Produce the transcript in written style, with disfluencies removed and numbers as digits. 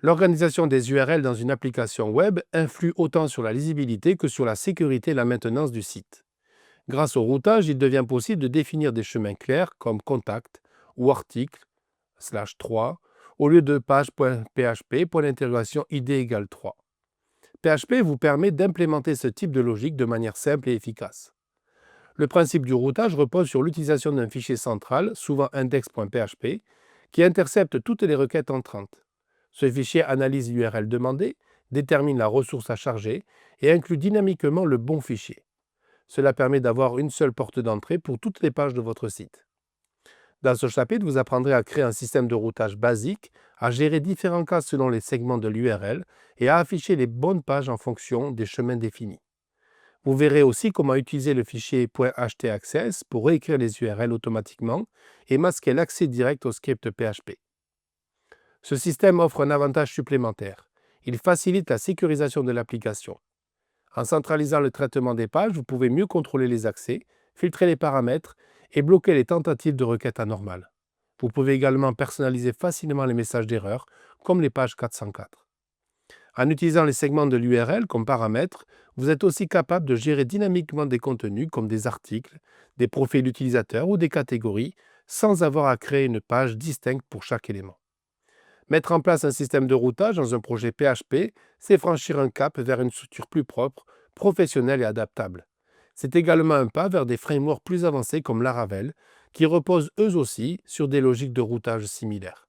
L'organisation des URL dans une application web influe autant sur la lisibilité que sur la sécurité et la maintenance du site. Grâce au routage, il devient possible de définir des chemins clairs comme contact ou article/3 au lieu de page.php pour l'intégration id égale 3. PHP vous permet d'implémenter ce type de logique de manière simple et efficace. Le principe du routage repose sur l'utilisation d'un fichier central, souvent index.php, qui intercepte toutes les requêtes entrantes. Ce fichier analyse l'URL demandée, détermine la ressource à charger et inclut dynamiquement le bon fichier. Cela permet d'avoir une seule porte d'entrée pour toutes les pages de votre site. Dans ce chapitre, vous apprendrez à créer un système de routage basique, à gérer différents cas selon les segments de l'URL et à afficher les bonnes pages en fonction des chemins définis. Vous verrez aussi comment utiliser le fichier .htaccess pour réécrire les URL automatiquement et masquer l'accès direct au script PHP. Ce système offre un avantage supplémentaire. Il facilite la sécurisation de l'application. En centralisant le traitement des pages, vous pouvez mieux contrôler les accès, filtrer les paramètres et bloquer les tentatives de requête anormales. Vous pouvez également personnaliser facilement les messages d'erreur, comme les pages 404. En utilisant les segments de l'URL comme paramètres, vous êtes aussi capable de gérer dynamiquement des contenus comme des articles, des profils utilisateurs ou des catégories, sans avoir à créer une page distincte pour chaque élément. Mettre en place un système de routage dans un projet PHP, c'est franchir un cap vers une structure plus propre, professionnelle et adaptable. C'est également un pas vers des frameworks plus avancés comme Laravel, qui reposent eux aussi sur des logiques de routage similaires.